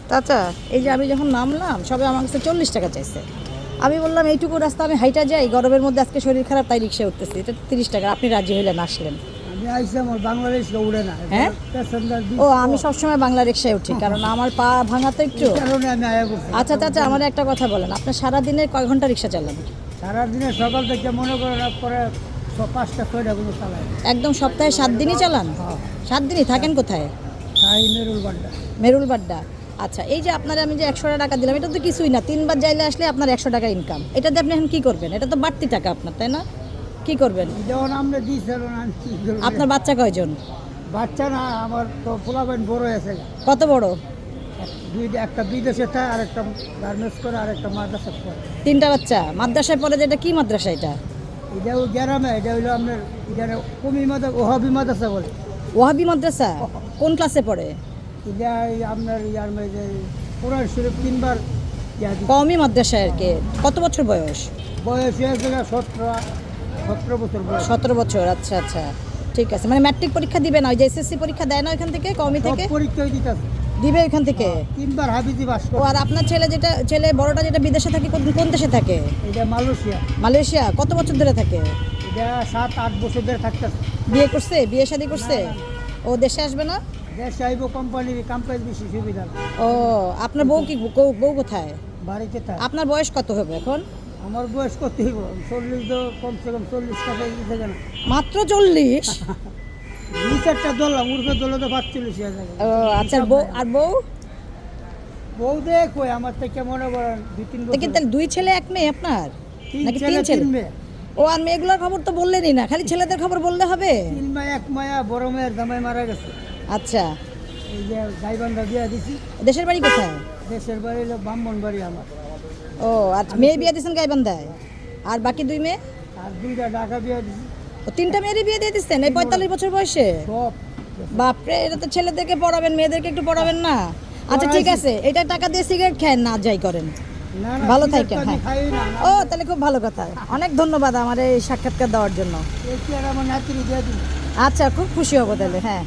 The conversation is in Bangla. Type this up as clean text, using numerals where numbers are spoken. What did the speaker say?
চাচা এই যে আমি যখন নামলাম সবে আমার কাছে 40 টাকা চাইছে। আমি বললাম এইটুকু রাস্তা আমি হাইটা যাই, গরমের মধ্যে আজকে শরীর খারাপ তাই রিক্সা উঠতেছি, এটা 30 টাকা। আপনি রাজি হইলেন, আসলেন। আমি আইসি আমার বাংলাদেশ উড়ে না। হ্যাঁ? প্যাসেঞ্জার ও আমি সবসময় বাংলা রিক্সায় উঠি, কারণ আমার পা ভাঙা তো একটু। কারণে আমি আয়া করছি। আচ্ছা চাচা, আমার একটা কথা বলেন, আপনার সারাদিনে কয় ঘন্টা রিক্সা চালান? সারাদিনে সকাল থেকে মনে করেন পরে 5টা 6টা পর্যন্ত চালাই। একদম সপ্তাহে 7 দিনই চালান? 7 দিনই থাকেন কোথায়? তাই মেরুল বাড্ডা। মেরুল বাড্ডা। আচ্ছা, এই যে আপনার আমি যে 100 টাকা দিলাম, এটা তো কিছুই না, 3 বার যাইলে আসলে আপনার 100 টাকা ইনকাম। এটাতে আপনি এখন কী করবেন? এটা তো বাড়তি টাকা আপনার, তাই না? কি করবেন? যেমন আমরা দিয়েছিল না, আমি কি করবো? আপনার বাচ্চা কয়জন? বাচ্চা না, আমার তো পোলাবেন বড় হয়েছে। কত বড়? একটা বিদেশে থাকে, আর একটা গার্মেন্টস করে, আর একটা মাদ্রাসা করে। 3টা বাচ্চা মাদ্রাসায় পড়ে? যেটা কি মাদ্রাসা এটা? এটা ওই গ্রামে, এটা হইলো আপনার এখানে কমি মাদ্রাসা, ওহাবি মাদ্রাসা বলে। ওয়াহাবি মাদ্রাসা? কোন ক্লাসে পড়ে? এটা আপনার ইয়ার মধ্যে কোরআন শরীফ 3বার কওমি মাদ্রাসায় আর কি। কত বছর বয়স? বয়স হয়েছে 17 বছর বয়স। 17 বছর। আচ্ছা আচ্ছা, ঠিক আছে। মানে ম্যাট্রিক পরীক্ষা দিবে না? ওই যে এসএসসি পরীক্ষা দেয় না ওইখান থেকে, কওমি সব থেকে পরীক্ষাই দিতেছে। দিবে ওইখান থেকে? 3বার হাবিজি পাস ও, করে। আর আপনার ছেলে বড়টা যেটা বিদেশে থাকে, কোন দেশে থাকে? এটা মালয়েশিয়া। মালয়েশিয়া। কত বছর ধরে থাকে? এটা 7-8 বছর ধরে থাকতেছে। বিয়ে করছে? বিয়ে শাদী করছে? না, ও দেশে আসবে না? দেশ আইব, কোম্পানির কাজ বেশি সুবিধা। ও, আপনার বউ কোথায়? বাড়িতে থাকে। আপনার বয়স কত হবে এখন? আমার বয়স কত হইব? 40 তো কমসে কম 40 কাছে থেকে না। মাত্র 40? 2-4টা দোলা উর্ফে দোলা তো 45 হয়ে যাবে। ও আচ্ছা, বউ? বউ দেখ কই আমার থেকে মনে করেন 2-3 বছর। দেখি তাহলে 2 ছেলে 1 মেয়ে আপনার? নাকি 3 ছেলে? 3 মেয়ে। ও, আর মেয়েগুলোর খবর তো বললেনই না, খালি ছেলেদের খবর বললে হবে? 3 মেয়ে, 1 মায়া, বড় মেয়ের জামাই মারা গেছে। আচ্ছা, এই যে গাইবান্ধা বিয়া দিছি। দেশের বাড়ি কোথায়? দেশের বাড়ি হলো ব্রাহ্মণ বাড়ি আমার। ও আচ্ছা, মেয়ে বিয়ে দিয়েছেন গাইবান্ধায়? আর বাকি 2 মেয়ে? আর 2টা ঢাকা বিয়া দিছি। ও, 3টা মেয়েরই বিয়ে দিয়ে দিচ্ছেন এই 45 বছর বয়সে? সব বাপরে, এটা তো ছেলেদেরকে পড়াবেন, মেয়েদেরকে একটু পড়াবেন না? আচ্ছা ঠিক আছে, এটা টাকা দিয়ে সিগারেট খান না, যাই করেন। না না, ভালো সিগারেট থাকেন। তো আমি হ্যাঁ। খাই না। ও তাহলে খুব ভালো কথা। অনেক ধন্যবাদ আমার এই সাক্ষাৎকার দেওয়ার জন্য। এই কি আর আমার নাতিনি দিয়ে দিন। আচ্ছা, খুব খুশি হব তাহলে। হ্যাঁ।